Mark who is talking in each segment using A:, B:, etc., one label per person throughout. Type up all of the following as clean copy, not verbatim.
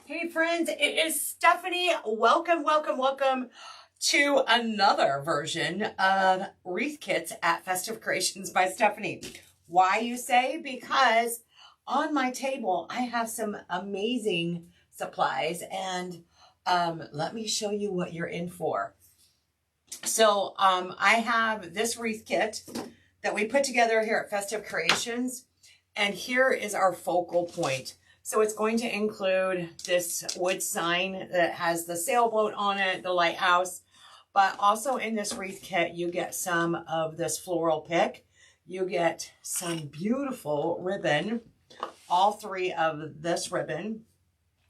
A: Hey friends, it is Stephanie. Welcome to another version of wreath kits at Festive Creations by Stephanie. Why, you say? Because on my table I have some amazing supplies, and let me show you what you're in for. So I have this wreath kit that we put together here at Festive Creations, and here is our focal point. So it's going to include this wood sign that has the sailboat on it, the lighthouse, but also in this wreath kit, you get some of this floral pick. You get some beautiful ribbon, all three of this ribbon.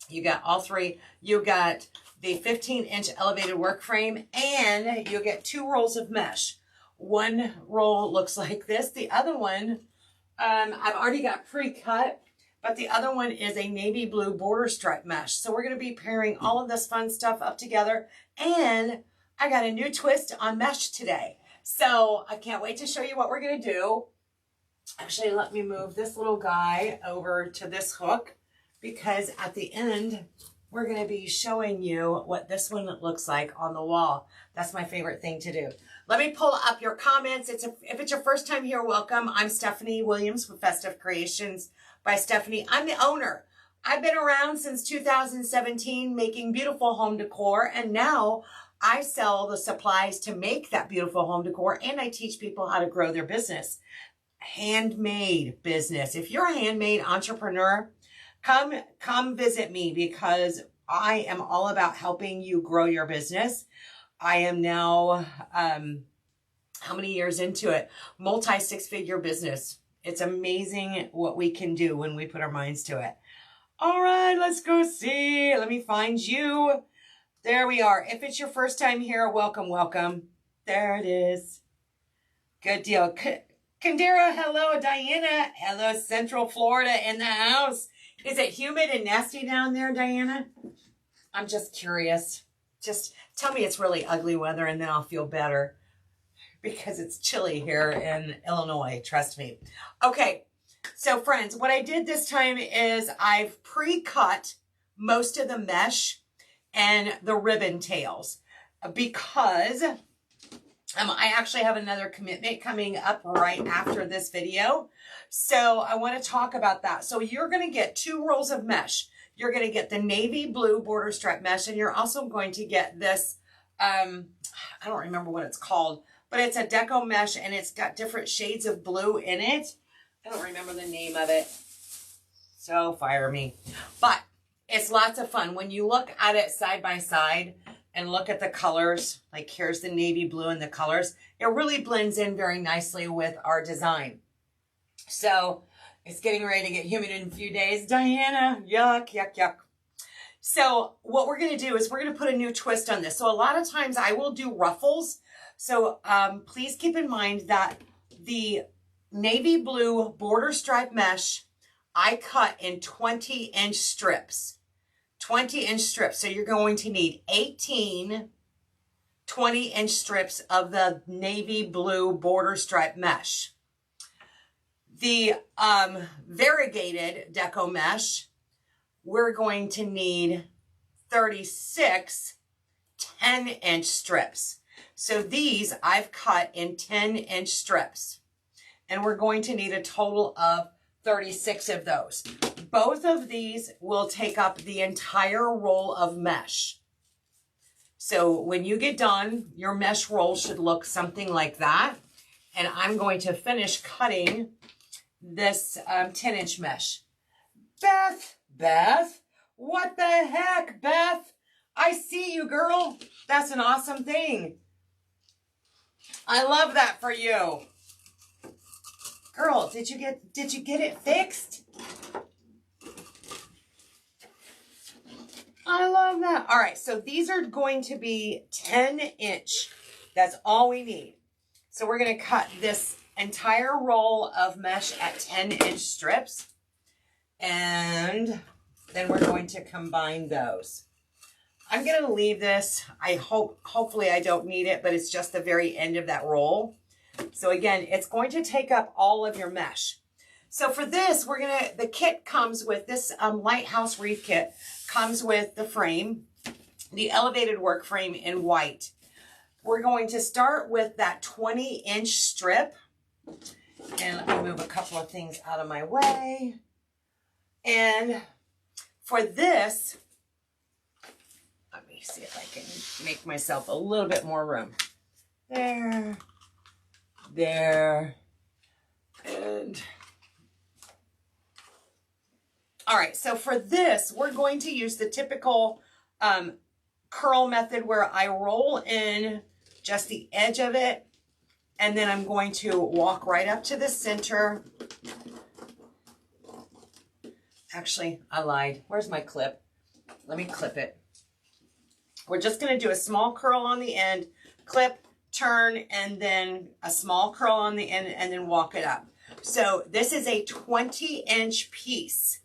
A: You got all three. You got the 15-inch elevated work frame, and you get 2 rolls of mesh. One roll looks like this. The other one, I've already got pre-cut. But the other one is a navy blue border stripe mesh. So we're going to be pairing all of this fun stuff up together. And I got a new twist on mesh today. So I can't wait to show you what we're going to do. Actually, let me move this little guy over to this hook, because at the end, we're going to be showing you what this one looks like on the wall. That's my favorite thing to do. Let me pull up your comments. If it's your first time here, welcome. I'm Stephanie Williams with Festive Creations by Stephanie. I'm the owner. I've been around since 2017 making beautiful home decor, and now I sell the supplies to make that beautiful home decor, and I teach people how to grow their business. Handmade business. If you're a handmade entrepreneur, come visit me, because I am all about helping you grow your business. I am now, how many years into it? Multi-6-figure business. It's amazing what we can do when we put our minds to it. All right, let's go see. Let me find you. There we are. If it's your first time here, welcome. There it is. Good deal. Kandera, hello. Diana, hello. Central Florida in the house. Is it humid and nasty down there, Diana? I'm just curious. Just tell me it's really ugly weather, and then I'll feel better, because it's chilly here in Illinois, trust me. Okay, so friends, what I did this time is I've pre-cut most of the mesh and the ribbon tails, because I actually have another commitment coming up right after this video. So I want to talk about that. So you're going to get 2 rolls of mesh. You're going to get the navy blue border stripe mesh, and you're also going to get this, I don't remember what it's called, but it's a deco mesh, and it's got different shades of blue in it. I don't remember the name of it, so fire me. But it's lots of fun. When you look at it side by side and look at the colors, like here's the navy blue and the colors, it really blends in very nicely with our design. So it's getting ready to get humid in a few days. Diana, yuck. So what we're going to do is we're going to put a new twist on this. So a lot of times I will do ruffles. So please keep in mind that the navy blue border stripe mesh, I cut in 20-inch strips. 20-inch strips. So you're going to need 18 20-inch strips of the navy blue border stripe mesh. The variegated deco mesh, we're going to need 36 10-inch strips. So these I've cut in 10-inch strips, and we're going to need a total of 36 of those. Both of these will take up the entire roll of mesh. So when you get done, your mesh roll should look something like that. And I'm going to finish cutting this 10-inch mesh. Beth, what the heck, Beth? I see you, girl. That's an awesome thing. I love that for you. Girl, did you get it fixed? I love that. All right, so these are going to be 10-inch. That's all we need. So we're going to cut this entire roll of mesh at 10-inch strips, and then we're going to combine those. I'm going to leave this. Hopefully I don't need it, but it's just the very end of that roll. So again, it's going to take up all of your mesh. So for this, the kit comes with this Lighthouse wreath kit, comes with the frame, the elevated work frame in white. We're going to start with that 20-inch strip. And let me move a couple of things out of my way. And for this, let me see if I can make myself a little bit more room. There, and all right, so for this, we're going to use the typical curl method where I roll in just the edge of it, and then I'm going to walk right up to the center. Actually, I lied. Where's my clip? Let me clip it. We're just going to do a small curl on the end, clip, turn, and then a small curl on the end, and then walk it up. So this is a 20-inch piece.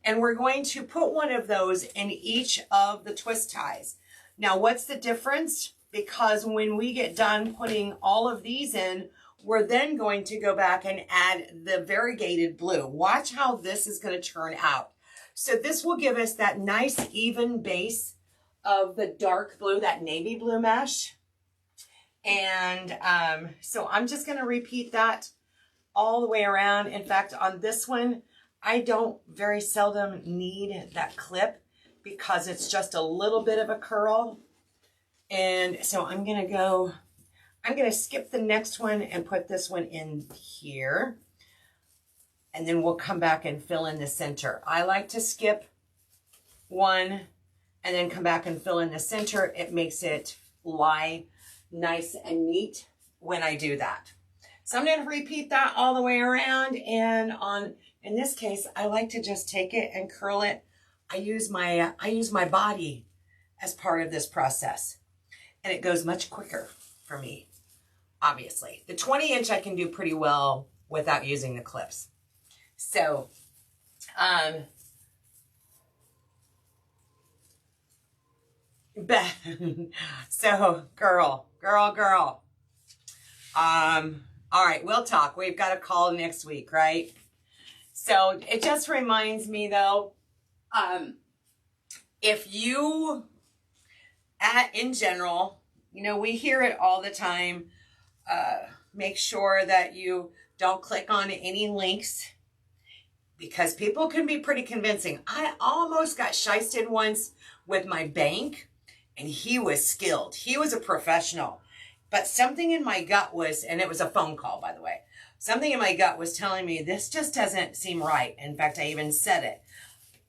A: And we're going to put one of those in each of the twist ties. Now, what's the difference? Because when we get done putting all of these in, we're then going to go back and add the variegated blue. Watch how this is going to turn out. So this will give us that nice even base of the dark blue, that navy blue mesh. And so I'm just going to repeat that all the way around. In fact, on this one, I don't very seldom need that clip because it's just a little bit of a curl. And so I'm going to skip the next one and put this one in here. And then we'll come back and fill in the center. I like to skip one and then come back and fill in the center. It makes it lie nice and neat when I do that. So I'm going to repeat that all the way around, and in this case, I like to just take it and curl it. I use my body as part of this process, and it goes much quicker for me, obviously. The 20-inch I can do pretty well without using the clips. So, so girl. All right, we'll talk. We've got a call next week, right? So it just reminds me though, if you, in general, you know, we hear it all the time, make sure that you don't click on any links because people can be pretty convincing. I almost got shysted once with my bank, and he was skilled. He was a professional. But something in my gut was, and it was a phone call, by the way, something in my gut was telling me this just doesn't seem right. In fact, I even said it.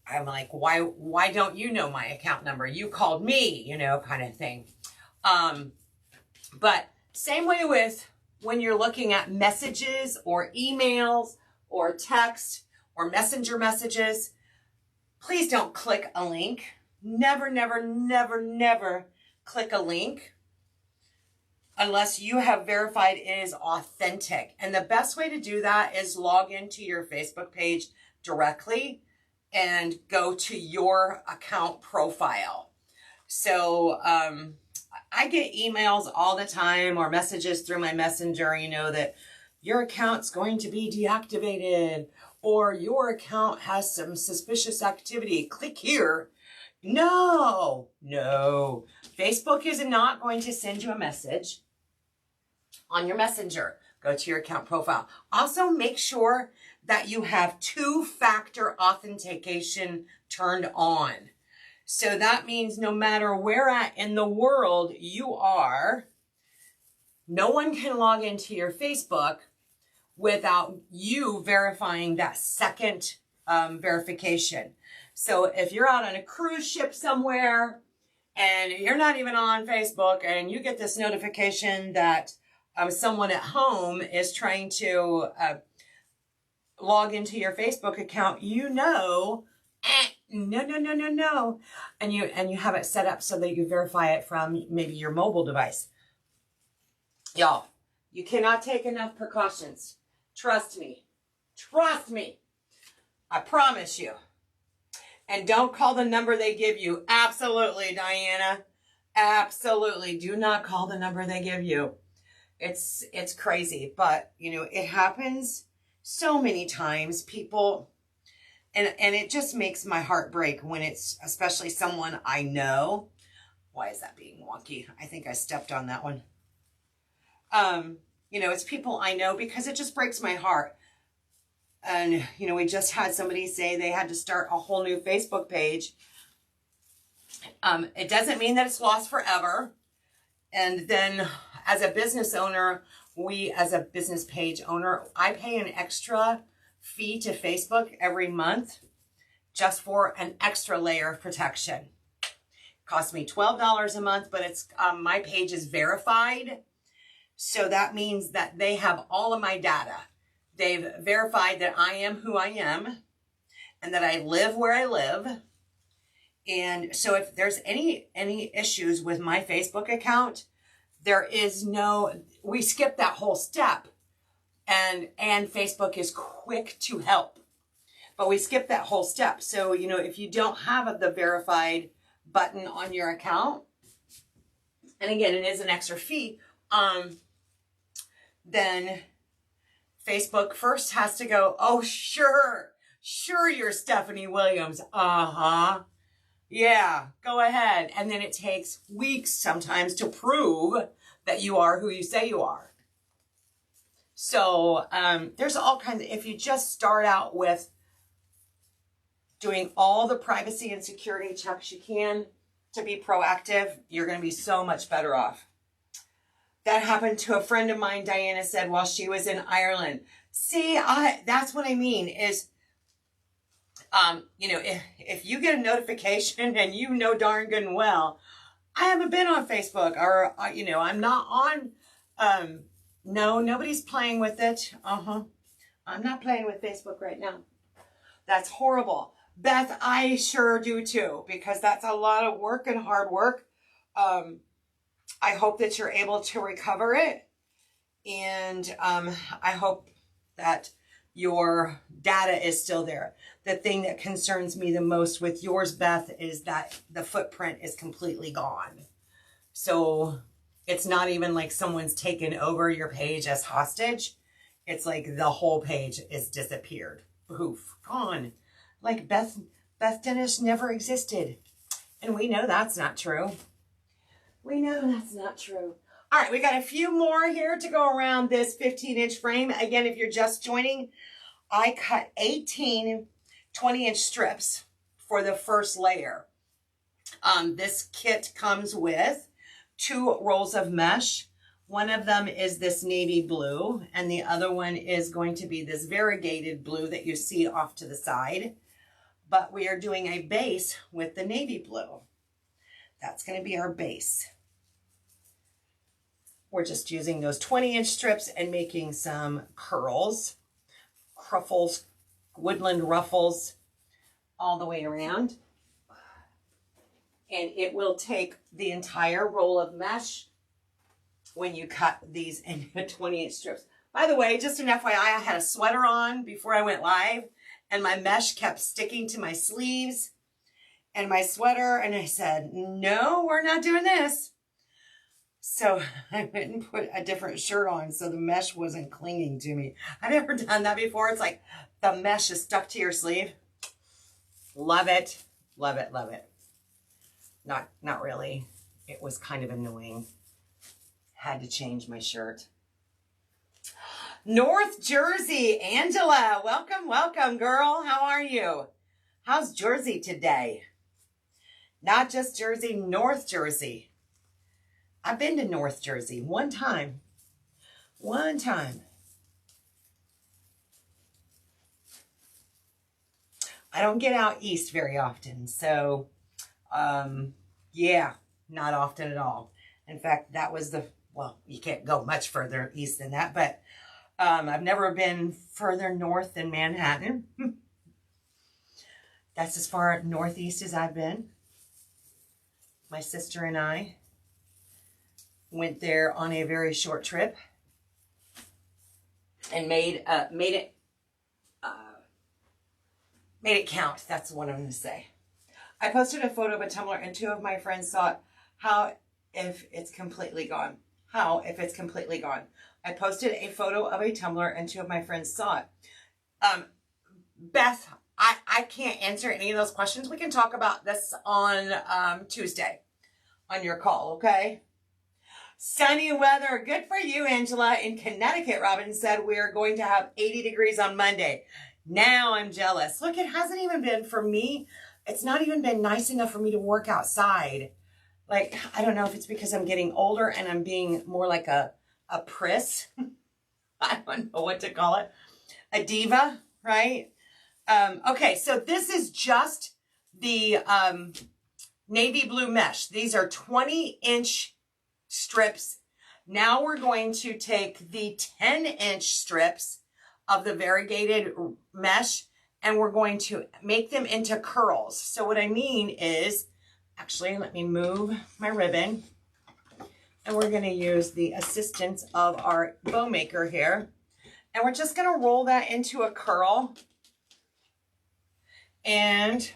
A: I'm like, why don't you know my account number? You called me, you know, kind of thing. But same way with when you're looking at messages or emails or text or messenger messages, please don't click a link. Never, never, never, never click a link unless you have verified it is authentic. And the best way to do that is log into your Facebook page directly and go to your account profile. So I get emails all the time or messages through my messenger, you know, that your account's going to be deactivated or your account has some suspicious activity. Click here. No. Facebook is not going to send you a message on your messenger. Go to your account profile. Also, make sure that you have two-factor authentication turned on. So that means no matter where at in the world you are, no one can log into your Facebook without you verifying that second verification. So if you're out on a cruise ship somewhere and you're not even on Facebook and you get this notification that someone at home is trying to log into your Facebook account, you know, no. And you have it set up so that you verify it from maybe your mobile device. Y'all, you cannot take enough precautions. Trust me. I promise you. And don't call the number they give you. Absolutely, Diana. Absolutely. Do not call the number they give you. It's crazy, but you know, it happens so many times people, and it just makes my heart break when it's especially someone I know. Why is that being wonky? I think I stepped on that one. You know, it's people I know, because it just breaks my heart. And, you know, we just had somebody say they had to start a whole new Facebook page. It doesn't mean that it's lost forever. And then as a business owner, as a business page owner, I pay an extra fee to Facebook every month just for an extra layer of protection. It costs me $12 a month, but it's my page is verified. So that means that they have all of my data. They've verified that I am who I am and that I live where I live. And so if there's any issues with my Facebook account, we skip that whole step. And Facebook is quick to help. But we skip that whole step. So, you know, if you don't have the verified button on your account, and again, it is an extra fee, then Facebook first has to go, oh, sure, you're Stephanie Williams. Yeah, go ahead. And then it takes weeks sometimes to prove that you are who you say you are. So there's all kinds of, if you just start out with doing all the privacy and security checks you can to be proactive, you're going to be so much better off. That happened to a friend of mine, Diana said, while she was in Ireland. See, that's what I mean is, you know, if you get a notification and you know darn good and well, I haven't been on Facebook, or, you know, I'm not on, no, nobody's playing with it. I'm not playing with Facebook right now. That's horrible. Beth, I sure do too, because that's a lot of work and hard work. I hope that you're able to recover it. And I hope that your data is still there. The thing that concerns me the most with yours, Beth, is that the footprint is completely gone. So it's not even like someone's taken over your page as hostage. It's like the whole page is disappeared. Poof, gone. Like Beth Dennis never existed. And we know that's not true. We know that's not true. All right, we got a few more here to go around this 15-inch frame. Again, if you're just joining, I cut 18 20-inch strips for the first layer. This kit comes with 2 rolls of mesh. One of them is this navy blue, and the other one is going to be this variegated blue that you see off to the side. But we are doing a base with the navy blue. That's going to be our base. We're just using those 20-inch strips and making some curls, cruffles, woodland ruffles all the way around. And it will take the entire roll of mesh when you cut these into 20-inch strips. By the way, just an FYI, I had a sweater on before I went live, and my mesh kept sticking to my sleeves and my sweater, and I said, no, we're not doing this. So I went and put a different shirt on so the mesh wasn't clinging to me. I've never done that before. It's like the mesh is stuck to your sleeve. Love it. Love it. Love it. Not really. It was kind of annoying. Had to change my shirt. North Jersey, Angela. Welcome, welcome, girl. How are you? How's Jersey today? Not just Jersey, North Jersey. I've been to North Jersey one time. One time. I don't get out east very often, so yeah, not often at all. In fact, that was well, you can't go much further east than that, but I've never been further north than Manhattan. That's as far northeast as I've been. My sister and I went there on a very short trip and made it count. That's what I'm going to say. I posted a photo of a tumbler and 2 of my friends thought, how if it's completely gone? how if it's completely gone. I posted a photo of a tumbler and 2 of my friends saw it. Beth, I can't answer any of those questions. We can talk about this on Tuesday on your call, okay? Sunny weather. Good for you, Angela. In Connecticut, Robin said we are going to have 80 degrees on Monday. Now I'm jealous. Look, it hasn't even been for me. It's not even been nice enough for me to work outside. Like, I don't know if it's because I'm getting older and I'm being more like a priss. I don't know what to call it. A diva, right? Okay, so this is just the navy blue mesh. These are 20-inch strips. Now we're going to take the 10-inch strips of the variegated mesh and we're going to make them into curls. So what I mean is, actually, let me move my ribbon and we're going to use the assistance of our bow maker here. And we're just going to roll that into a curl. And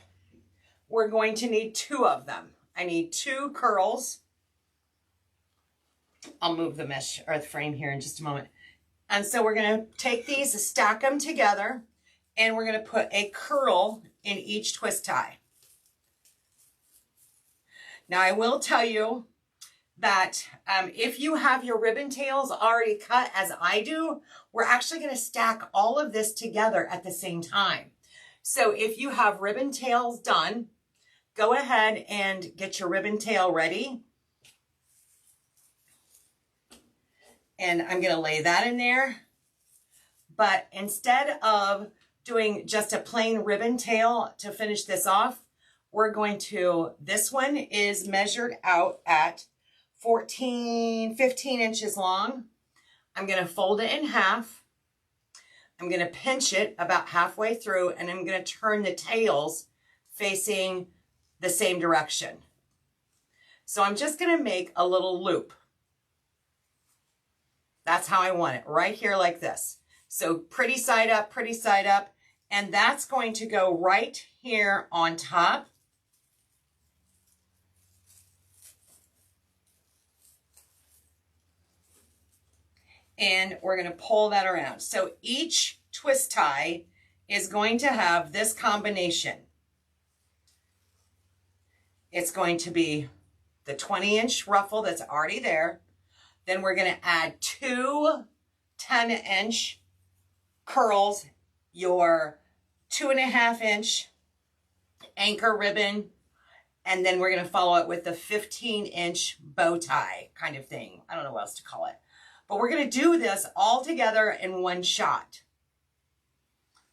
A: we're going to need 2 of them. I need 2 curls. I'll move the mesh or the frame here in just a moment. And so we're going to take these, stack them together, and we're going to put a curl in each twist tie. Now I will tell you that if you have your ribbon tails already cut as I do, we're actually going to stack all of this together at the same time. So if you have ribbon tails done, go ahead and get your ribbon tail ready. And I'm going to lay that in there. But instead of doing just a plain ribbon tail to finish this off, we're going to, this one is measured out at 15 inches long. I'm going to fold it in half. I'm going to pinch it about halfway through and I'm going to turn the tails facing the same direction. So I'm just going to make a little loop. That's how I want it, right here like this. So pretty side up, and that's going to go right here on top. And we're going to pull that around. So each twist tie is going to have this combination. It's going to be the 20-inch ruffle that's already there. Then we're going to add 2 10-inch curls, your 2.5-inch anchor ribbon, and then we're going to follow it with the 15-inch bow tie kind of thing. I don't know what else to call it. But we're going to do this all together in one shot.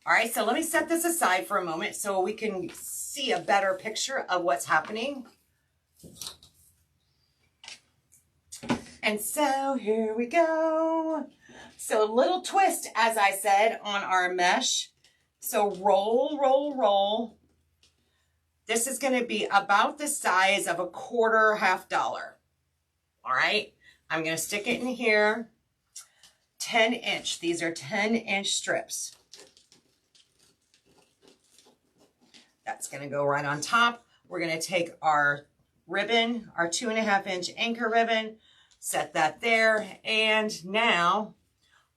A: All right, so let me set this aside for a moment so we can see a better picture of what's happening. And so here we go. So a little twist, as I said, on our mesh. So roll, roll, roll. This is going to be about the size of a quarter $1/2. All right. I'm going to stick it in here. 10-inch. These are 10-inch strips. That's going to go right on top. We're going to take our ribbon, our 2.5-inch anchor ribbon, set that there. And now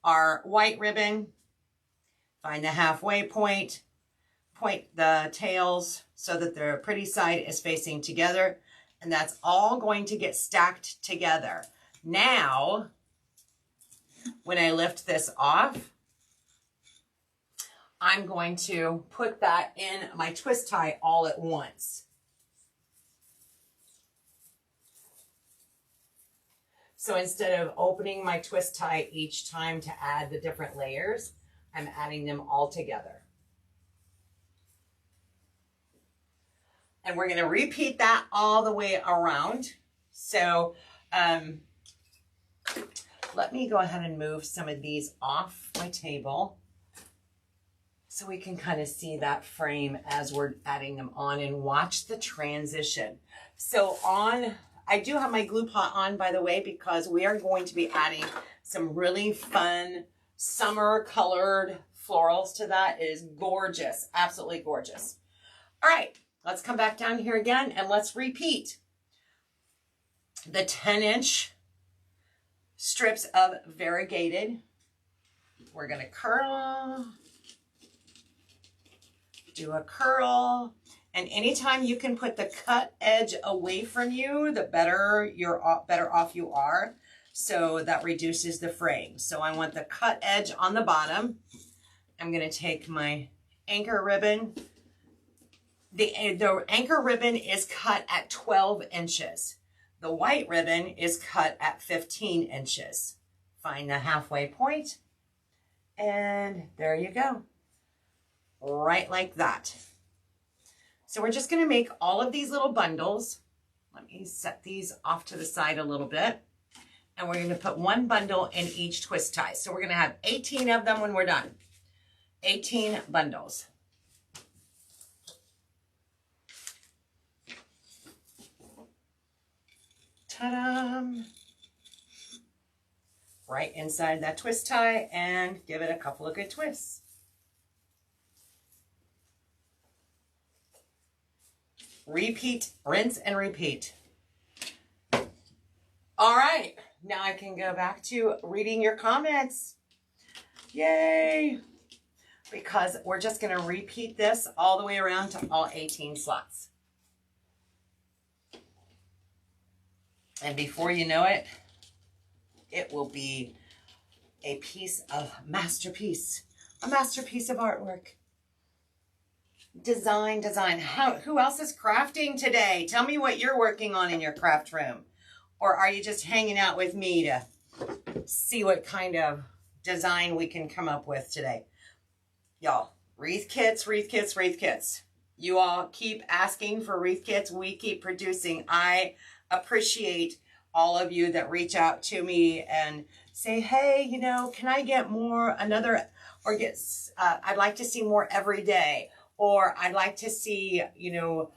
A: our white ribbon, find the halfway point, point the tails so that the pretty side is facing together. And that's all going to get stacked together. Now, when I lift this off, I'm going to put that in my twist tie all at once. So instead of opening my twist tie each time to add the different layers, I'm adding them all together. And we're going to repeat that all the way around. So let me go ahead and move some of these off my table so we can kind of see that frame as we're adding them on and watch the transition. So I do have my glue pot on, by the way, because we are going to be adding some really fun summer colored florals to that. It is gorgeous, absolutely gorgeous. All right, let's come back down here again and let's repeat. The 10-inch strips of variegated. We're going to curl, do a curl, and anytime you can put the cut edge away from you, the better better off you are. So that reduces the fraying. So I want the cut edge on the bottom. I'm going to take my anchor ribbon. The anchor ribbon is cut at 12 inches. The white ribbon is cut at 15 inches. Find the halfway point, and there you go. Right like that. So we're just going to make all of these little bundles. Let me set these off to the side a little bit. And we're going to put one bundle in each twist tie. So we're going to have 18 of them when we're done. 18 bundles. Ta-da! Right inside that twist tie, and give it a couple of good twists. Repeat, rinse, and repeat. All right, now I can go back to reading your comments. Yay! Because we're just going to repeat this all the way around to all 18 slots. And before you know it, it will be a piece of masterpiece, a masterpiece of artwork. Design. Who else is crafting today? Tell me what you're working on in your craft room. Or are you just hanging out with me to see what kind of design we can come up with today? Y'all, wreath kits. You all keep asking for wreath kits. We keep producing. I appreciate all of you that reach out to me and say, hey, you know, can I get more, I'd like to see more every day, or I'd like to see, you know,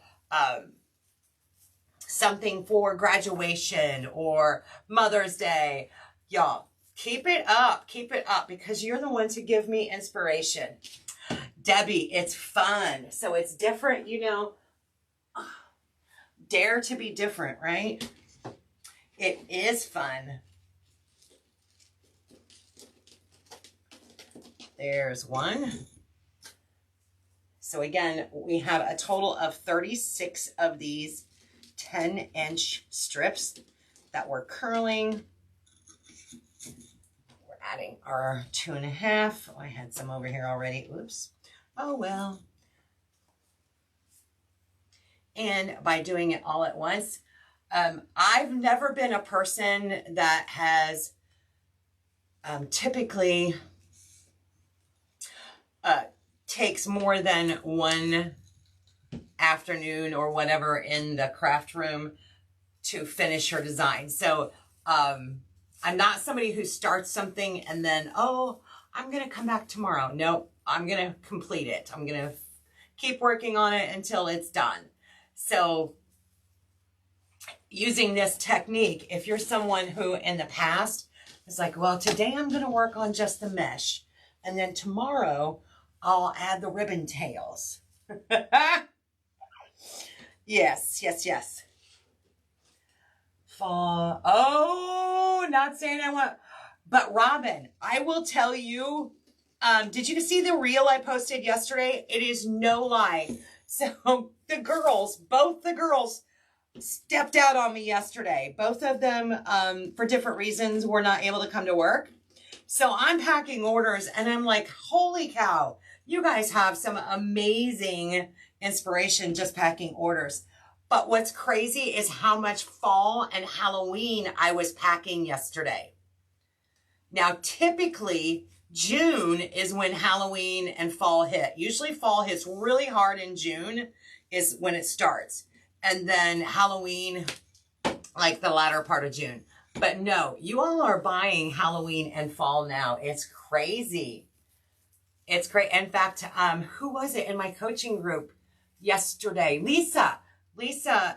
A: something for graduation or Mother's Day. Y'all, keep it up, because you're the ones who give me inspiration. Debbie, it's fun. So it's different, you know. Dare to be different, right? It is fun. There's one. So again, we have a total of 36 of these 10-inch strips that we're curling. We're adding our 2.5. I had some over here already. Oops. Oh, well. And by doing it all at once, I've never been a person that has typically takes more than one afternoon or whatever in the craft room to finish her design. So I'm not somebody who starts something and then, oh, I'm going to come back tomorrow. No, I'm going to complete it. I'm going to keep working on it until it's done. So using this technique, if you're someone who in the past is like, well, today I'm going to work on just the mesh, and then tomorrow I'll add the ribbon tails. Yes. Fall. Oh, not saying I want, but Robin, I will tell you, did you see the reel I posted yesterday? It is no lie. So both the girls stepped out on me yesterday. Both of them, for different reasons, were not able to come to work. So I'm packing orders and I'm like, holy cow, you guys have some amazing inspiration just packing orders. But what's crazy is how much fall and Halloween I was packing yesterday. Now, typically, June is when Halloween and fall hit. Usually fall hits really hard in June is when it starts. And then Halloween, like the latter part of June. But no, you all are buying Halloween and fall now. It's crazy. It's great. In fact, who was it in my coaching group yesterday? Lisa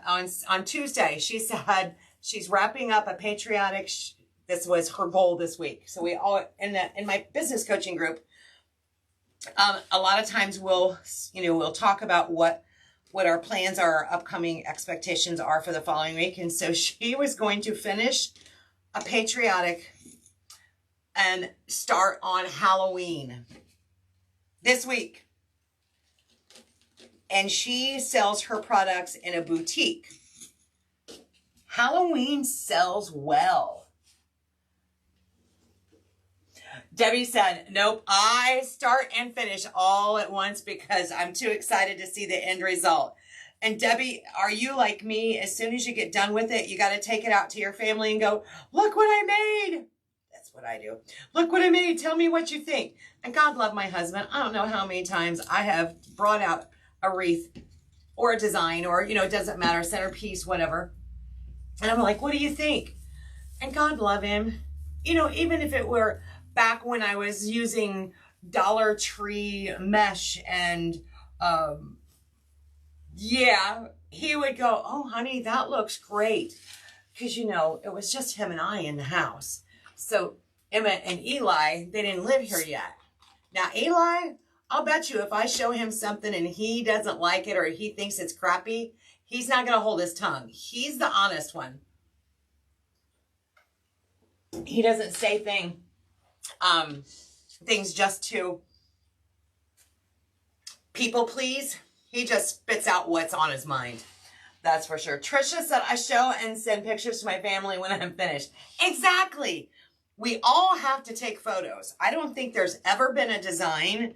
A: on Tuesday, she said she's wrapping up a patriotic, this was her goal this week. So we all, in my business coaching group, a lot of times we'll talk about what our plans are, our upcoming expectations are for the following week. And so she was going to finish a patriotic and start on Halloween this week. And she sells her products in a boutique. Halloween sells well. Debbie said, nope, I start and finish all at once because I'm too excited to see the end result. And Debbie, are you like me? As soon as you get done with it, you got to take it out to your family and go, look what I made. That's what I do. Look what I made. Tell me what you think. And God love my husband. I don't know how many times I have brought out a wreath or a design or, you know, it doesn't matter, centerpiece, whatever. And I'm like, what do you think? And God love him. You know, even if it were back when I was using Dollar Tree mesh and, yeah, he would go, oh, honey, that looks great. Because, you know, it was just him and I in the house. So Emmett and Eli, they didn't live here yet. Now, Eli, I'll bet you if I show him something and he doesn't like it or he thinks it's crappy, he's not going to hold his tongue. He's the honest one. He doesn't say things just to people please. He just spits out what's on his mind. That's for sure. Trisha said, I show and send pictures to my family when I'm finished. Exactly. We all have to take photos. I don't think there's ever been a design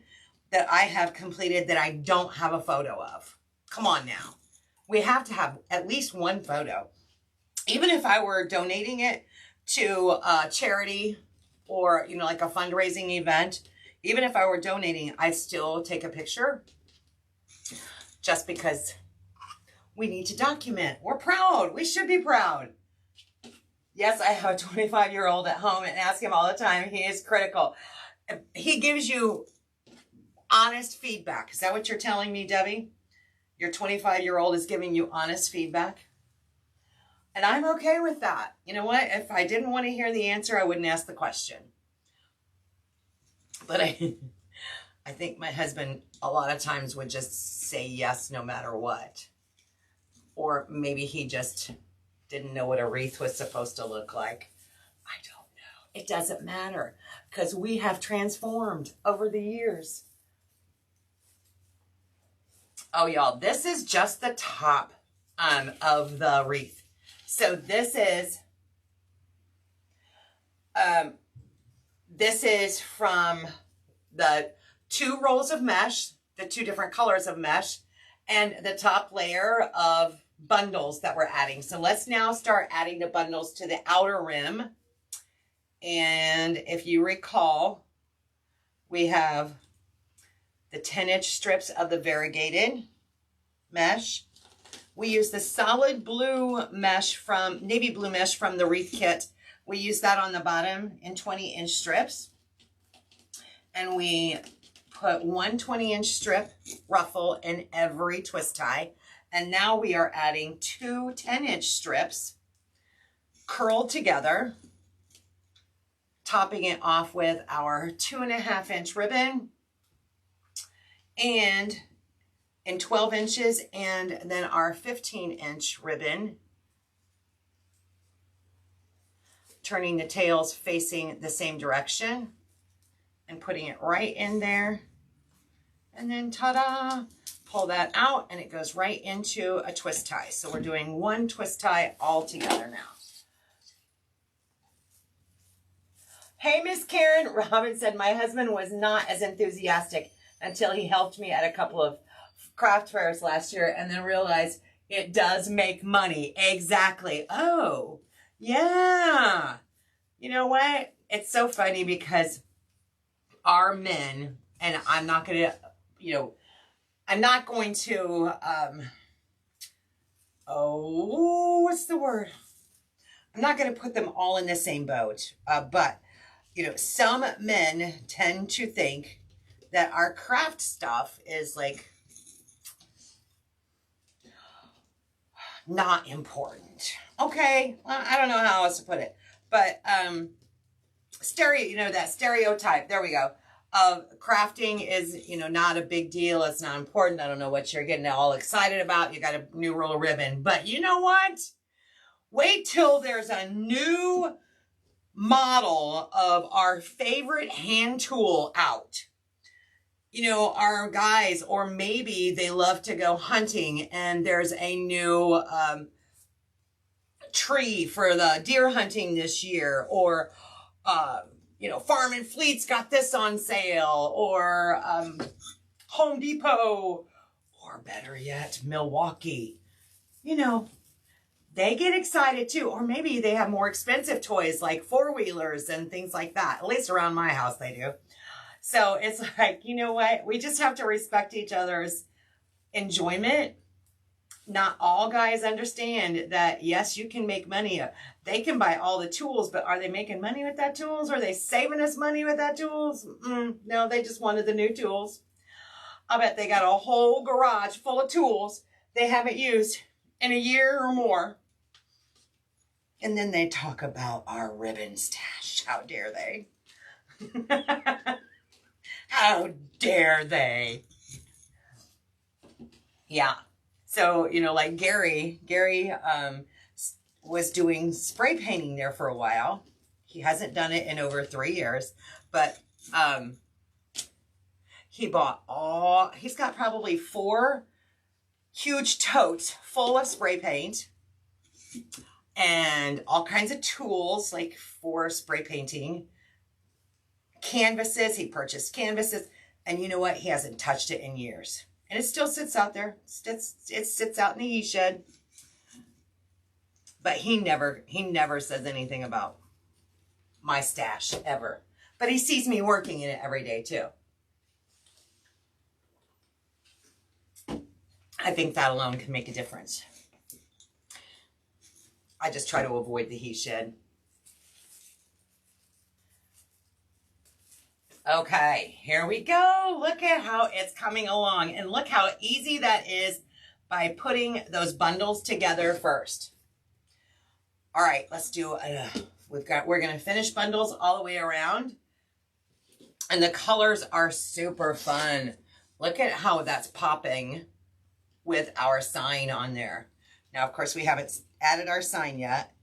A: that I have completed that I don't have a photo of. Come on now. We have to have at least one photo. Even if I were donating it to a charity or, you know, like a fundraising event, even if I were donating, I'd still take a picture just because we need to document. We're proud. We should be proud. Yes, I have a 25-year-old at home and ask him all the time. He is critical. He gives you honest feedback. Is that what you're telling me, Debbie? Your 25-year-old is giving you honest feedback? And I'm okay with that. You know what? If I didn't want to hear the answer, I wouldn't ask the question. But I think my husband a lot of times would just say yes no matter what. Or maybe he just didn't know what a wreath was supposed to look like. I don't know. It doesn't matter because we have transformed over the years. Oh, y'all, this is just the top of the wreath. So this is from the 2 rolls of mesh, the 2 different colors of mesh, and the top layer of bundles that we're adding. So let's now start adding the bundles to the outer rim. And if you recall, we have the 10-inch strips of the variegated mesh. We use the solid blue mesh from, navy blue mesh from the wreath kit. We use that on the bottom in 20-inch strips. And we put 1 20-inch strip ruffle in every twist tie. And now we are adding 2 10-inch strips curled together, topping it off with our 2.5-inch ribbon and in 12 inches, and then our 15-inch ribbon, turning the tails facing the same direction and putting it right in there. And then ta-da, pull that out and it goes right into a twist tie. So we're doing 1 twist tie all together now. Hey, Miss Karen, Robin said, my husband was not as enthusiastic until he helped me at a couple of craft fairs last year and then realized it does make money. Exactly. Oh, yeah. You know what? It's so funny because our men, and I'm not going to, you know, I'm not going to, what's the word? I'm not going to put them all in the same boat. But, you know, some men tend to think that our craft stuff is like not important. Okay. Well, I don't know how else to put it, but, you know, that stereotype, there we go, of crafting is, you know, not a big deal. It's not important. I don't know what you're getting all excited about. You got a new roll of ribbon, but you know what? Wait till there's a new model of our favorite hand tool out. You know, our guys, or maybe they love to go hunting and there's a new tree for the deer hunting this year, or you know, Farm and Fleet's got this on sale, or Home Depot, or better yet, Milwaukee. You know, they get excited too. Or maybe they have more expensive toys like four-wheelers and things like that. At least around my house they do. So it's like, you know what? We just have to respect each other's enjoyment. Not all guys understand that, yes, you can make money. They can buy all the tools, but are they making money with that tools? Are they saving us money with that tools? No, they just wanted the new tools. I bet they got a whole garage full of tools they haven't used in a year or more. And then they talk about our ribbon stash. How dare they? How dare they? Yeah. So, you know, like Gary was doing spray painting there for a while. He hasn't done it in over 3 years, but he's got probably 4 huge totes full of spray paint and all kinds of tools like for spray painting. Canvases, he purchased canvases, and you know what? He hasn't touched it in years. And it still sits out there. It sits out in the he shed. But he never says anything about my stash, ever. But he sees me working in it every day, too. I think that alone can make a difference. I just try to avoid the he shed. Okay, here we go. Look at how it's coming along, and look how easy that is by putting those bundles together first. All right, let's do we're going to finish bundles all the way around, and the colors are super fun. Look at how that's popping with our sign on there. Now, of course, we haven't added our sign yet.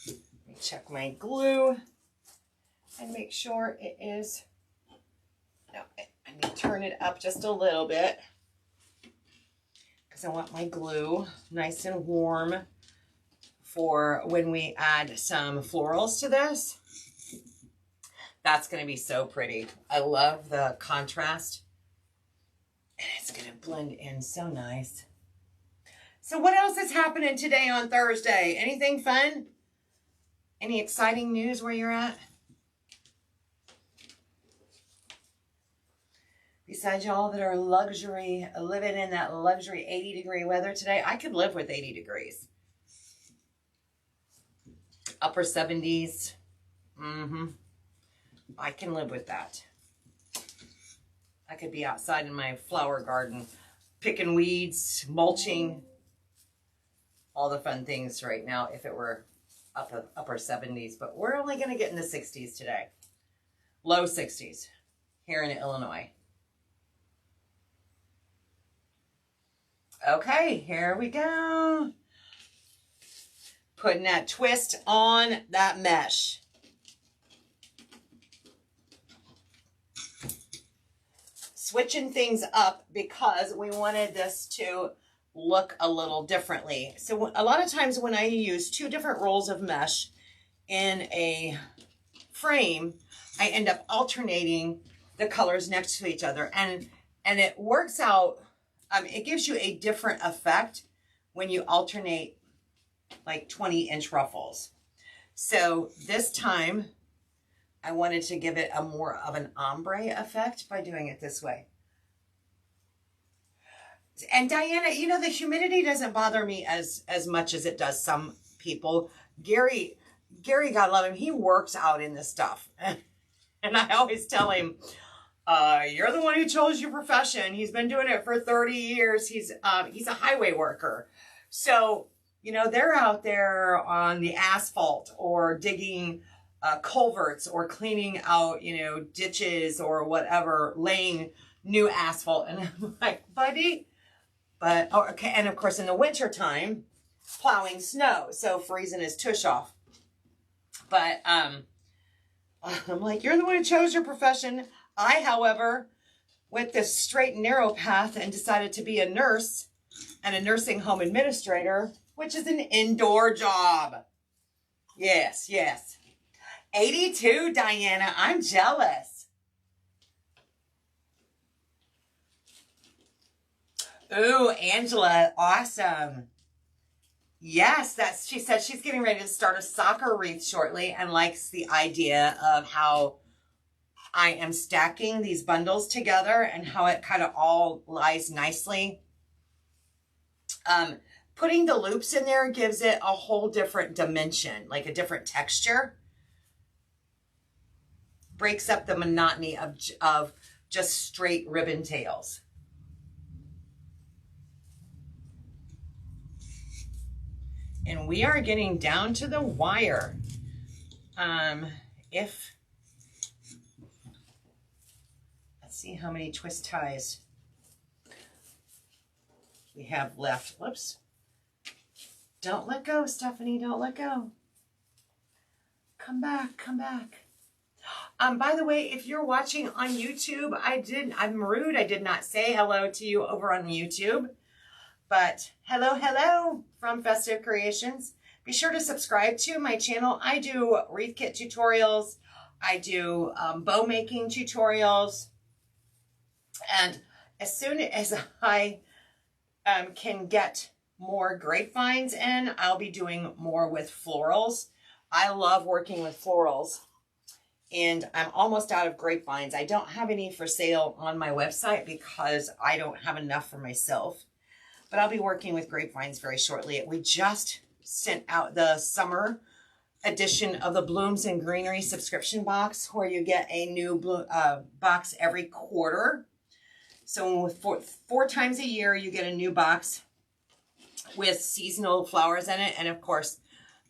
A: Let me check my glue and make sure it is. No, I need to turn it up just a little bit because I want my glue nice and warm for when we add some florals to this. That's going to be so pretty. I love the contrast. And it's going to blend in so nice. So what else is happening today on Thursday? Anything fun? Any exciting news where you're at? Besides y'all that are luxury, living in that luxury 80-degree weather today, I could live with 80 degrees. Upper 70s. I can live with that. I could be outside in my flower garden, picking weeds, mulching, all the fun things right now if it were upper 70s. But we're only going to get in the 60s today. Low 60s here in Illinois. Okay, here we go. Putting that twist on that mesh. Switching things up because we wanted this to look a little differently. So a lot of times when I use 2 different rolls of mesh in a frame, I end up alternating the colors next to each other, and it works out. It gives you a different effect when you alternate like 20-inch ruffles. So this time I wanted to give it a more of an ombre effect by doing it this way. And Diana, you know, the humidity doesn't bother me as much as it does some people. Gary, God love him, he works out in this stuff. And I always tell him, you're the one who chose your profession. He's been doing it for 30 years. He's a highway worker. So, you know, they're out there on the asphalt or digging culverts or cleaning out, you know, ditches or whatever, laying new asphalt. And I'm like, buddy, but, okay. And of course, in the winter time, plowing snow, so freezing his tush off. But I'm like, you're the one who chose your profession. I, however, went this straight and narrow path and decided to be a nurse and a nursing home administrator, which is an indoor job. Yes, yes. 82, Diana. I'm jealous. Ooh, Angela. Awesome. Yes, she said she's getting ready to start a soccer wreath shortly and likes the idea of how I am stacking these bundles together and how it kind of all lies nicely. Putting the loops in there gives it a whole different dimension, like a different texture. Breaks up the monotony of just straight ribbon tails. And we are getting down to the wire. Let's see how many twist ties we have left. Whoops. Don't let go, Stephanie. Don't let go. Come back. Come back. By the way, if you're watching on YouTube, I'm rude. I did not say hello to you over on YouTube. But hello, hello from Festive Creations. Be sure to subscribe to my channel. I do wreath kit tutorials. I do bow making tutorials. And as soon as I can get more grapevines in, I'll be doing more with florals. I love working with florals. And I'm almost out of grapevines. I don't have any for sale on my website because I don't have enough for myself. But I'll be working with grapevines very shortly. We just sent out the summer edition of the Blooms and Greenery subscription box, where you get a new box every quarter. So four times a year, you get a new box with seasonal flowers in it. And of course,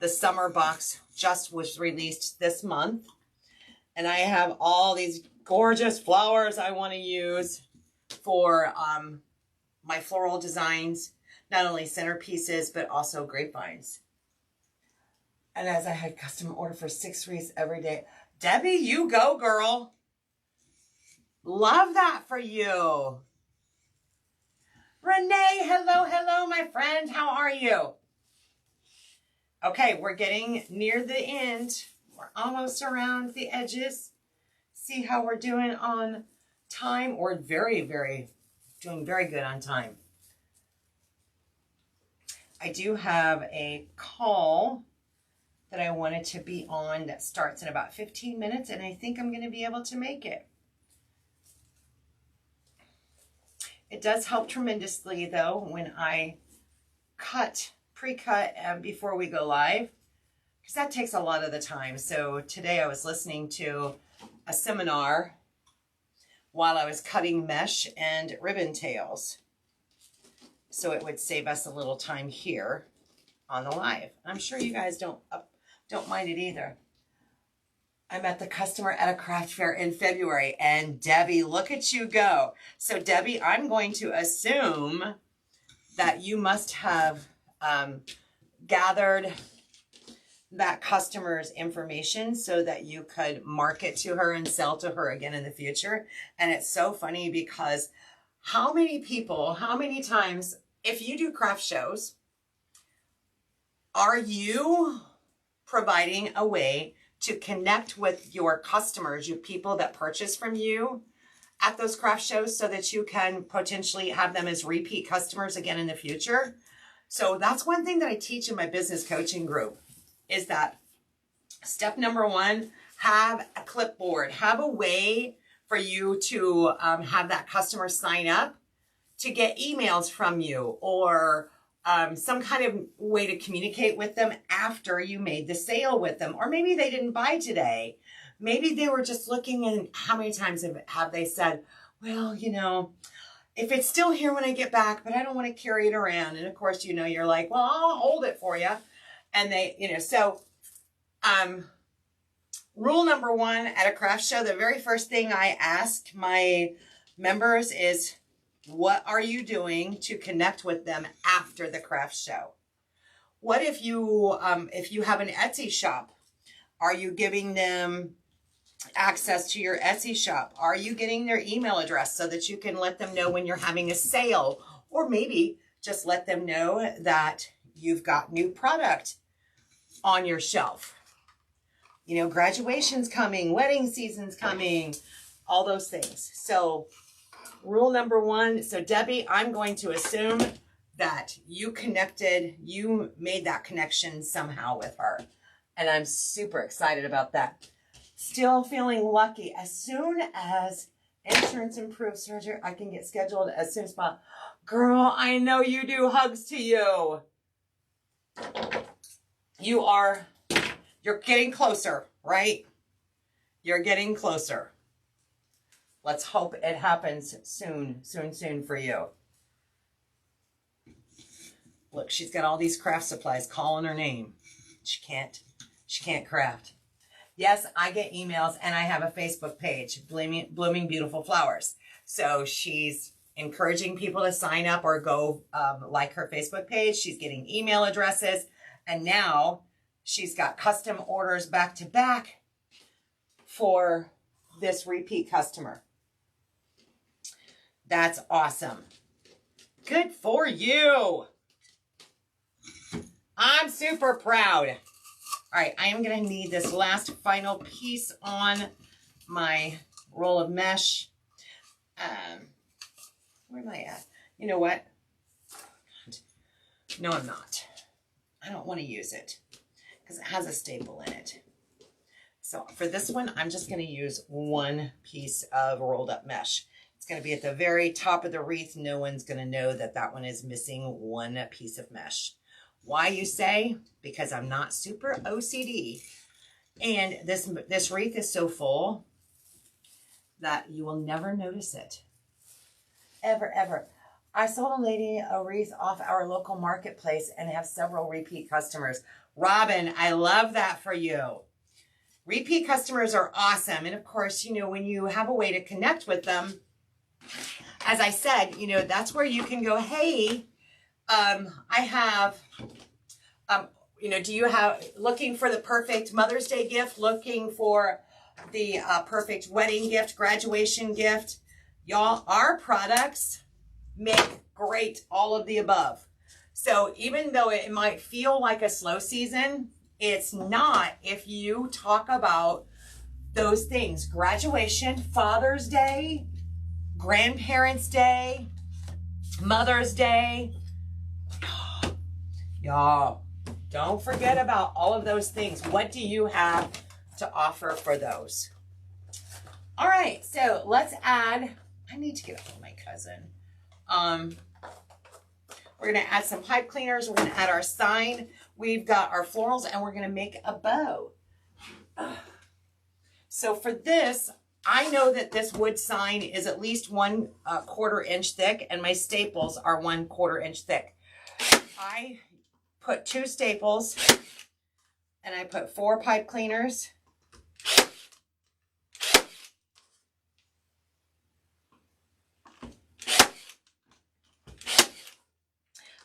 A: the summer box just was released this month. And I have all these gorgeous flowers I want to use for my floral designs, not only centerpieces, but also grapevines. And as I had custom order for 6 wreaths every day. Debbie, you go, girl. Love that for you. Renee, hello, hello, my friend. How are you? Okay, we're getting near the end. We're almost around the edges. See how we're doing on time. We're doing very good on time. I do have a call that I wanted to be on that starts in about 15 minutes, and I think I'm going to be able to make it. It does help tremendously, though, when I pre-cut before we go live, because that takes a lot of the time. So today I was listening to a seminar while I was cutting mesh and ribbon tails. So it would save us a little time here on the live. I'm sure you guys don't mind it either. I met the customer at a craft fair in February, and Debbie, look at you go. So Debbie, I'm going to assume that you must have gathered that customer's information so that you could market to her and sell to her again in the future. And it's so funny because how many times, if you do craft shows, are you providing a way to connect with your customers, your people that purchase from you at those craft shows, so that you can potentially have them as repeat customers again in the future? So that's one thing that I teach in my business coaching group, is that step number one, have a clipboard, have a way for you to have that customer sign up to get emails from you, or some kind of way to communicate with them after you made the sale with them. Or maybe they didn't buy today. Maybe they were just looking, and how many times have they said, well, you know, if it's still here when I get back, but I don't want to carry it around. And of course, you know, you're like, well, I'll hold it for you. And they, you know, so rule number one at a craft show, the very first thing I ask my members is, what are you doing to connect with them after the craft show? What if you have an Etsy shop? Are you giving them access to your Etsy shop? Are you getting their email address so that you can let them know when you're having a sale? Or maybe just let them know that you've got new product on your shelf. You know, graduation's coming, wedding season's coming, all those things. So rule number one, so Debbie, I'm going to assume that you made that connection somehow with her. And I'm super excited about that. Still feeling lucky. As soon as insurance improves, surgery, I can get scheduled as soon as possible. Girl, I know you do. Hugs to you. You're getting closer, right? You're getting closer. Let's hope it happens soon for you. Look, she's got all these craft supplies calling her name. She can't craft. Yes, I get emails and I have a Facebook page, Blooming Beautiful Flowers. So she's encouraging people to sign up or go like her Facebook page. She's getting email addresses. And now she's got custom orders back to back for this repeat customer. That's awesome. Good for you. I'm super proud. All right, I am going to need this last final piece on my roll of mesh. Where am I at? You know what? No, I'm not. I don't want to use it because it has a staple in it. So for this one, I'm just going to use one piece of rolled up mesh. It's going to be at the very top of the wreath. No one's going to know that that one is missing one piece of mesh. Why, you say? Because I'm not super OCD. And this wreath is so full that you will never notice it. Ever, ever. I sold a lady a wreath off our local marketplace and have several repeat customers. Robin, I love that for you. Repeat customers are awesome. And of course, you know, when you have a way to connect with them, as I said, you know, that's where you can go, hey, I have, you know, do you have, looking for the perfect Mother's Day gift, looking for the perfect wedding gift, graduation gift. Y'all, our products make great all of the above. So even though it might feel like a slow season, it's not if you talk about those things. Graduation, Father's Day, Grandparents' Day, Mother's Day. Y'all, don't forget about all of those things. What do you have to offer for those? All right, so let's add, I need to get a hold of my cousin. We're going to add some pipe cleaners. We're going to add our sign. We've got our florals, and we're going to make a bow. So for this, I know that this wood sign is at least 1/4 inch thick, and my staples are 1/4 inch thick. I put 2 staples, and I put 4 pipe cleaners.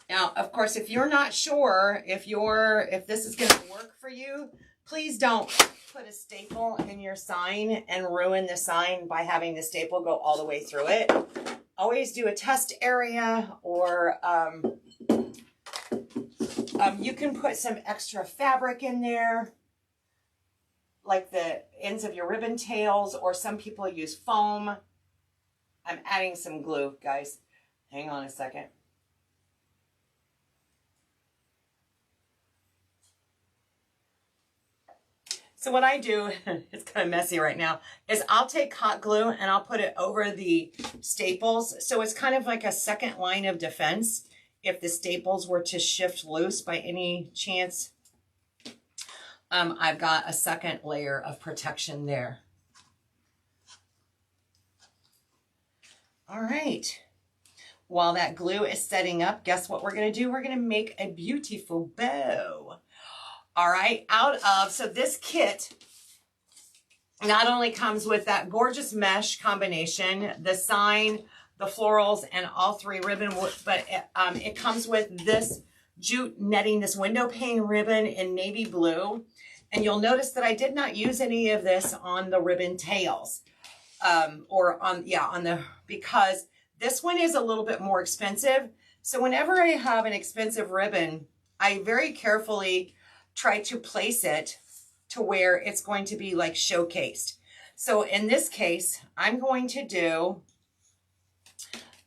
A: Now, of course, if you're not sure if this is going to work for you, please don't put a staple in your sign and ruin the sign by having the staple go all the way through it. Always do a test area, or you can put some extra fabric in there, like the ends of your ribbon tails, or some people use foam. I'm adding some glue, guys. Hang on a second. So what I do, it's kind of messy right now, is I'll take hot glue and I'll put it over the staples. So it's kind of like a second line of defense if the staples were to shift loose by any chance. I've got a second layer of protection there. All right. While that glue is setting up, guess what we're going to do? We're going to make a beautiful bow. All right, so this kit not only comes with that gorgeous mesh combination, the sign, the florals, and all 3 ribbon, but it comes with this jute netting, this window pane ribbon in navy blue. And you'll notice that I did not use any of this on the ribbon tails, because this one is a little bit more expensive. So whenever I have an expensive ribbon, I very carefully try to place it to where it's going to be like showcased. So in this case, I'm going to do,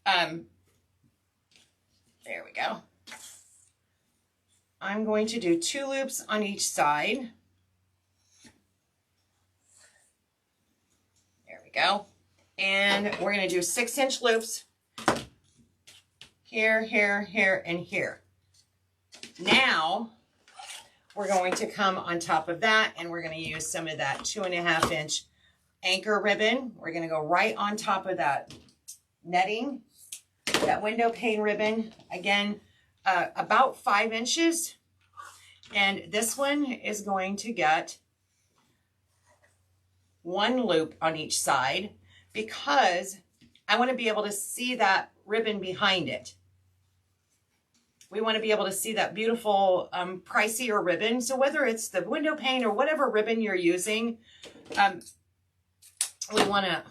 A: there we go. I'm going to do 2 loops on each side. There we go. And we're going to do 6-inch loops here, here, here, and here. Now, we're going to come on top of that, and we're going to use some of that 2.5-inch anchor ribbon. We're going to go right on top of that netting, that window pane ribbon. Again, about 5 inches. And this one is going to get 1 loop on each side because I want to be able to see that ribbon behind it. We want to be able to see that beautiful pricier ribbon. So whether it's the window pane or whatever ribbon you're using, we want to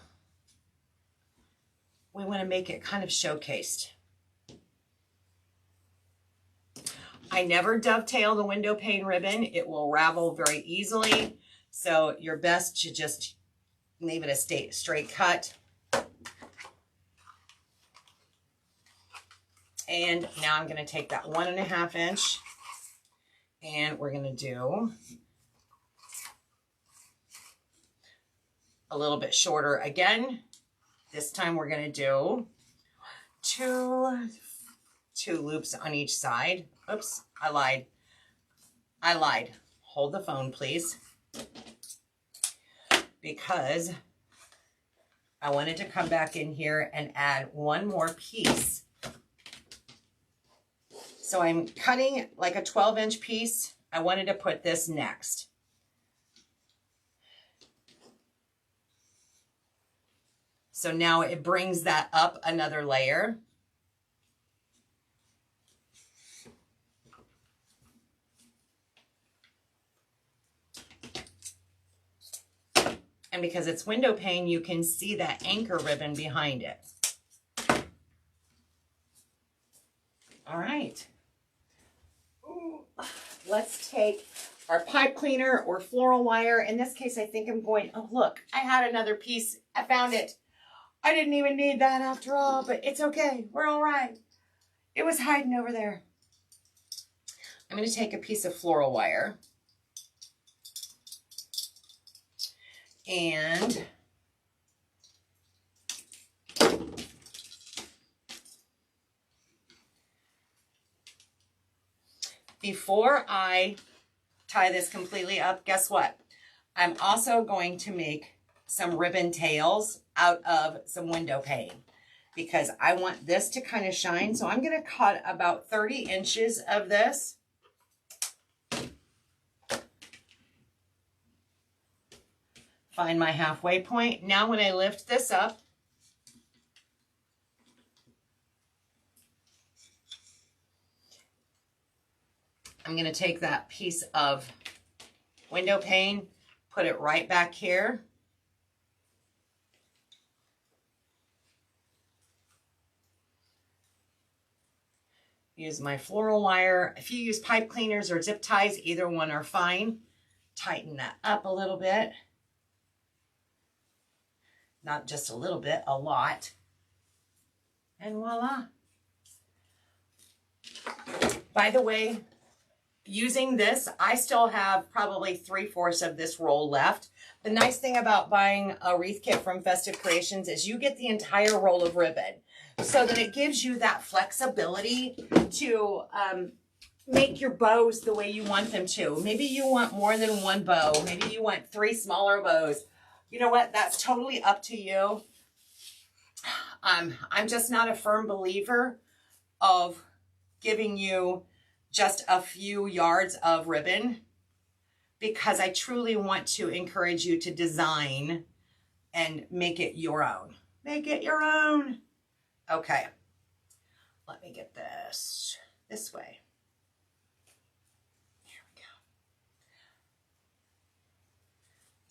A: make it kind of showcased. I never dovetail the window pane ribbon. It will ravel very easily. So you're best to just leave it a straight cut. And now I'm going to take that 1.5 inch and we're going to do a little bit shorter again. This time we're going to do two loops on each side. Oops, I lied. Hold the phone, please. Because I wanted to come back in here and add 1 more piece. So I'm cutting like a 12-inch piece. I wanted to put this next. So now it brings that up another layer. And because it's window pane, you can see that anchor ribbon behind it. All right. Ooh, let's take our pipe cleaner or floral wire. In this case, I think I'm going, oh, look, I had another piece. I found it. I didn't even need that after all, but it's okay. We're all right. It was hiding over there. I'm going to take a piece of floral wire. And before I tie this completely up, guess what? I'm also going to make some ribbon tails out of some window pane because I want this to kind of shine. So I'm going to cut about 30 inches of this. Find my halfway point. Now when I lift this up, I'm going to take that piece of window pane, put it right back here. Use my floral wire. If you use pipe cleaners or zip ties, either one are fine. Tighten that up a little bit. Not just a little bit, a lot. And voila. By the way, using this, I still have probably 3/4 of this roll left. The nice thing about buying a wreath kit from Festive Creations is you get the entire roll of ribbon so that it gives you that flexibility to make your bows the way you want them to. Maybe you want more than 1 bow. Maybe you want 3 smaller bows. You know what? That's totally up to you. I'm just not a firm believer of giving you just a few yards of ribbon because I truly want to encourage you to design and make it your own. Make it your own. Okay. Let me get this way.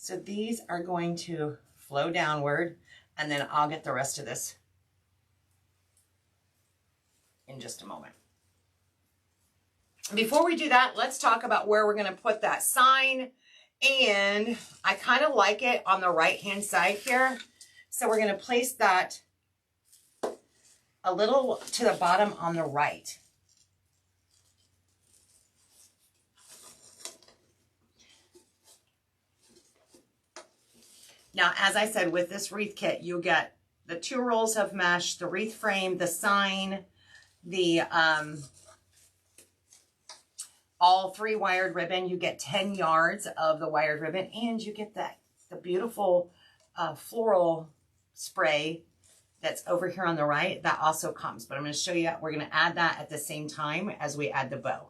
A: So these are going to flow downward, and then I'll get the rest of this in just a moment. Before we do that, let's talk about where we're going to put that sign. And I kind of like it on the right-hand side here. So we're going to place that a little to the bottom on the right. Now, as I said, with this wreath kit, you get the 2 rolls of mesh, the wreath frame, the sign, the all 3 wired ribbon. You get 10 yards of the wired ribbon, and you get the beautiful floral spray that's over here on the right. That also comes, but I'm going to show you, we're going to add that at the same time as we add the bow.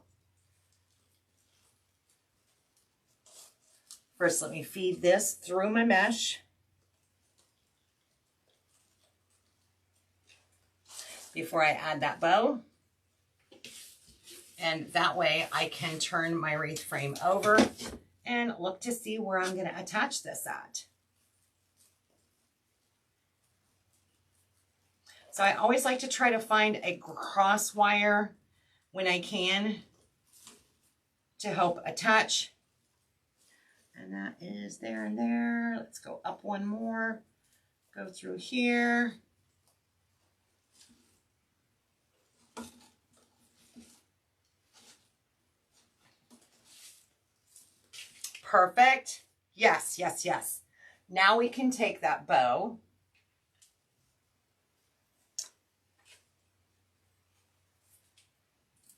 A: First, let me feed this through my mesh. Before I add that bow. And that way I can turn my wreath frame over and look to see where I'm going to attach this at. So I always like to try to find a cross wire when I can to help attach. And that is there and there. Let's go up one more. Go through here. Perfect. Yes, yes, yes. Now we can take that bow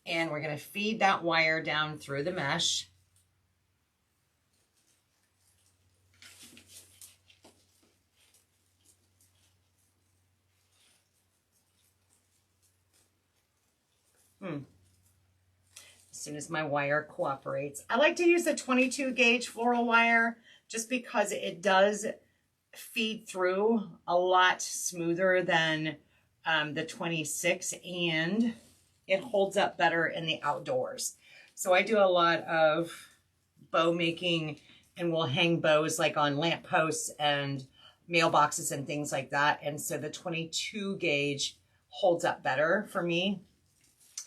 A: and we're going to feed that wire down through the mesh. As soon as my wire cooperates. I like to use the 22 gauge floral wire just because it does feed through a lot smoother than the 26, and it holds up better in the outdoors. So I do a lot of bow making, and we'll hang bows like on lamp posts and mailboxes and things like that. And so the 22 gauge holds up better for me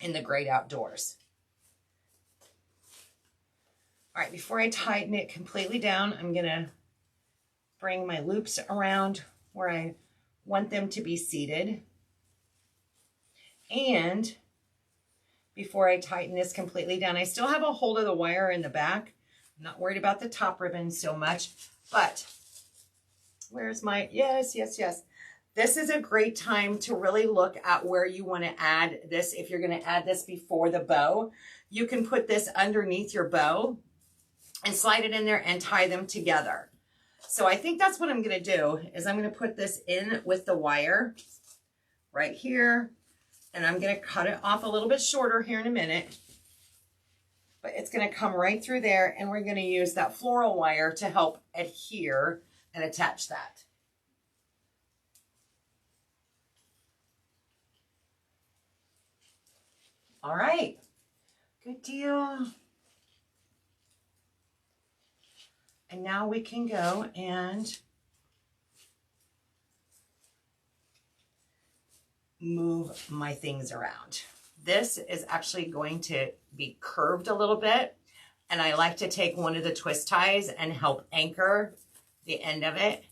A: in the great outdoors. All right, before I tighten it completely down, I'm gonna bring my loops around where I want them to be seated. And before I tighten this completely down, I still have a hold of the wire in the back. I'm not worried about the top ribbon so much, but where's my, yes, yes, yes. This is a great time to really look at where you want to add this. If you're going to add this before the bow, you can put this underneath your bow and slide it in there and tie them together. So I think that's what I'm going to do, is I'm going to put this in with the wire right here, and I'm going to cut it off a little bit shorter here in a minute, but it's going to come right through there, and we're going to use that floral wire to help adhere and attach that. All right, good deal. And now we can go and move my things around. This is actually going to be curved a little bit, and I like to take one of the twist ties and help anchor the end of it.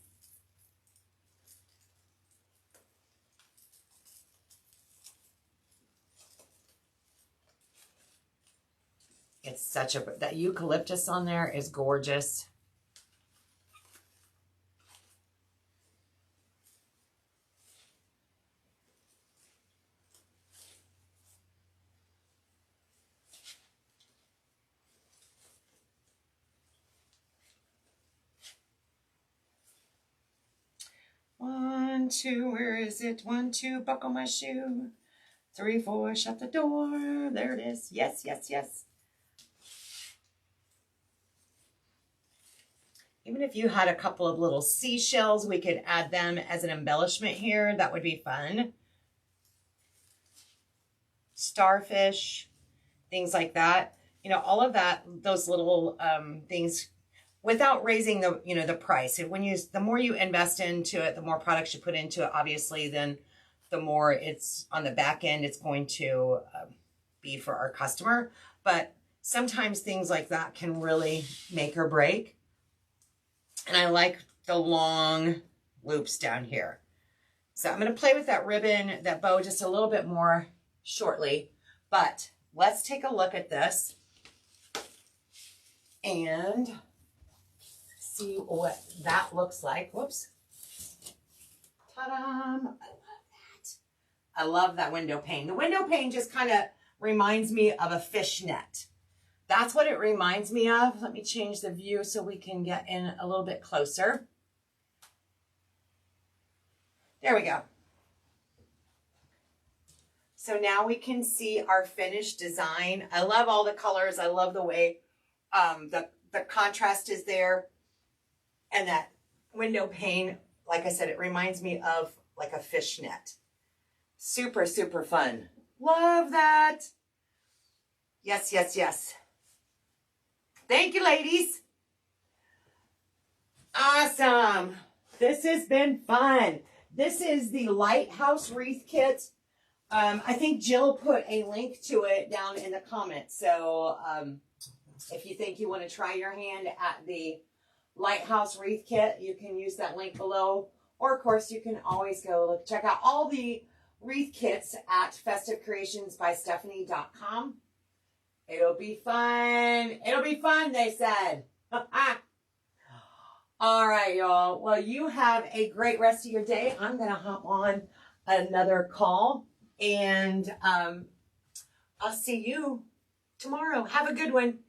A: It's such a, that eucalyptus on there is gorgeous. One, two, where is it? 1, 2, buckle my shoe. 3, 4, shut the door. There it is. Yes, yes, yes. Even if you had a couple of little seashells, we could add them as an embellishment here. That would be fun. Starfish, things like that. You know, all of that, those little things without raising the, you know, the price. And when you, the more you invest into it, the more products you put into it, obviously, then the more it's on the back end, it's going to be for our customer. But sometimes things like that can really make or break. And I like the long loops down here. So I'm going to play with that ribbon, that bow just a little bit more shortly. But let's take a look at this and see what that looks like. Whoops. Ta-da! I love that. I love that window pane. The window pane just kind of reminds me of a fishnet. That's what it reminds me of. Let me change the view so we can get in a little bit closer. There we go. So now we can see our finished design. I love all the colors. I love the way the contrast is there. And that window pane, like I said, it reminds me of like a fishnet. Super, super fun. Love that. Yes, yes, yes. Thank you, ladies. Awesome. This has been fun. This is the Lighthouse Wreath Kit. I think Jill put a link to it down in the comments. So if you think you want to try your hand at the Lighthouse Wreath Kit, you can use that link below. Or, of course, you can always go check out all the wreath kits at festivecreationsbystephanie.com. It'll be fun. It'll be fun, they said. All right, y'all. Well, you have a great rest of your day. I'm going to hop on another call, and I'll see you tomorrow. Have a good one.